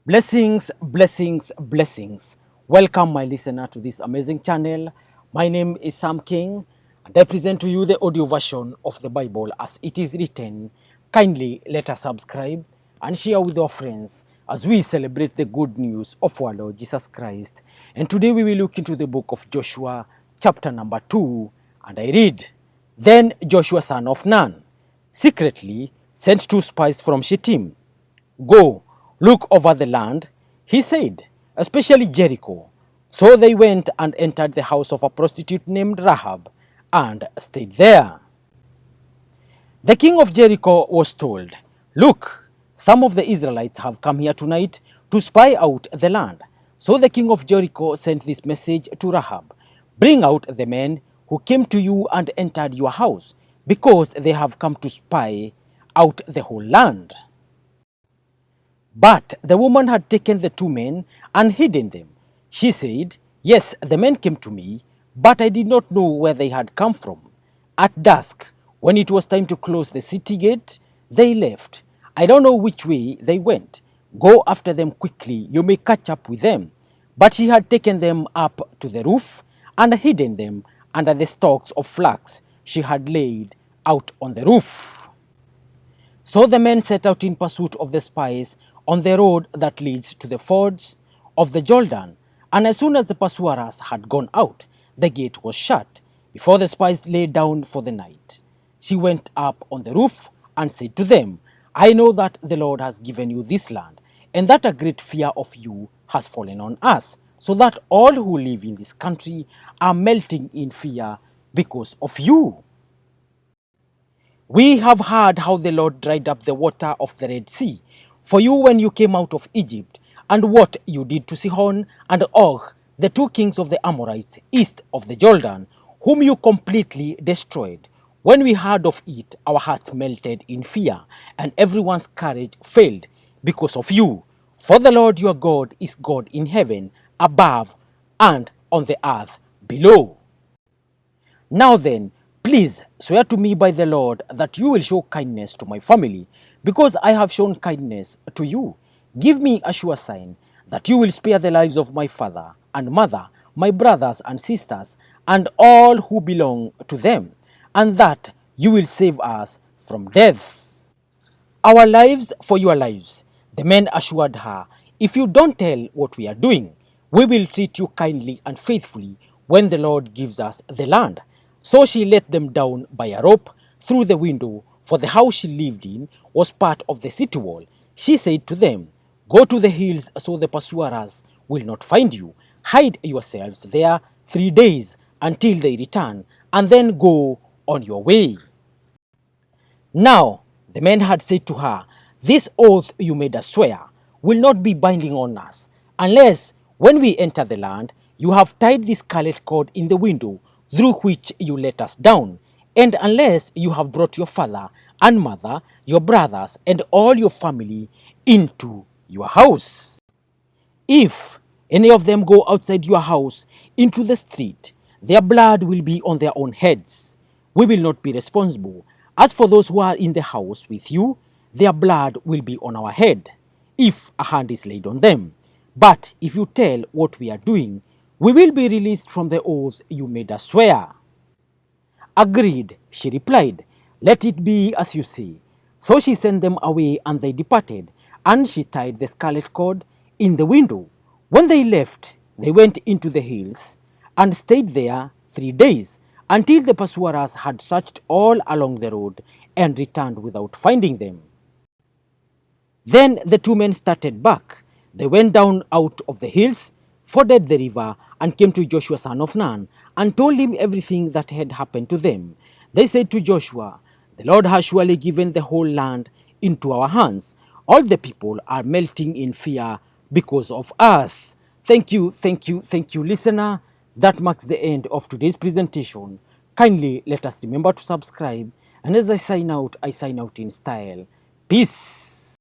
Blessings, blessings, blessings. Welcome, my listener, to this amazing channel. My name is Sam King, and I present to you the audio version of the Bible as it is written. Kindly let us subscribe and share with our friends as we celebrate the good news of our Lord Jesus Christ. And today we will look into the book of Joshua, chapter number 2, and I read, Then Joshua, son of Nun, secretly sent two spies from Shittim. Go, look over the land, he said, especially Jericho. So they went and entered the house of a prostitute named Rahab and stayed there. The king of Jericho was told, Look, some of the Israelites have come here tonight to spy out the land. So the king of Jericho sent this message to Rahab, Bring out the men who came to you and entered your house, because they have come to spy out the whole land. But the woman had taken the two men and hidden them. She said, Yes, the men came to me, but I did not know where they had come from. At dusk, when it was time to close the city gate, they left. I don't know which way they went. Go after them quickly, you may catch up with them. But she had taken them up to the roof and hidden them under the stalks of flax she had laid out on the roof. So the men set out in pursuit of the spies on the road that leads to the fords of the Jordan. And as soon as the pursuers had gone out, the gate was shut before the spies lay down for the night. She went up on the roof and said to them, I know that the Lord has given you this land, and that a great fear of you has fallen on us, so that all who live in this country are melting in fear because of you. We have heard how the Lord dried up the water of the Red Sea for you when you came out of Egypt, and what you did to Sihon and Og, the two kings of the Amorites east of the Jordan, whom you completely destroyed. When we heard of it, our hearts melted in fear, and everyone's courage failed because of you. For the Lord your God is God in heaven above and on the earth below. Now then, please swear to me by the Lord that you will show kindness to my family, because I have shown kindness to you. Give me a sure sign that you will spare the lives of my father and mother, my brothers and sisters, and all who belong to them, and that you will save us from death. Our lives for your lives. The men assured her, If you don't tell what we are doing, we will treat you kindly and faithfully when the Lord gives us the land. So she let them down by a rope through the window, for the house she lived in was part of the city wall. She said to them, Go to the hills so the pursuers will not find you. Hide yourselves there 3 days until they return, and then go on your way. Now the men had said to her, This oath you made us swear will not be binding on us, unless when we enter the land you have tied this scarlet cord in the window through which you let us down, and unless you have brought your father and mother, your brothers, and all your family into your house. If any of them go outside your house into the street, their blood will be on their own heads. We will not be responsible. As for those who are in the house with you, their blood will be on our head, if a hand is laid on them. But if you tell what we are doing, we will be released from the oath you made us swear. Agreed, she replied. Let it be as you say. So she sent them away, and they departed, and she tied the scarlet cord in the window. When they left, they went into the hills and stayed there 3 days, until the pursuers had searched all along the road and returned without finding them. Then the two men started back. They went down out of the hills, forded the river, and came to Joshua son of Nun, and told him everything that had happened to them. They said to Joshua, The Lord has surely given the whole land into our hands. All the people are melting in fear because of us. Thank you, thank you, thank you, listener. That marks the end of today's presentation. Kindly let us remember to subscribe, and as I sign out in style. Peace.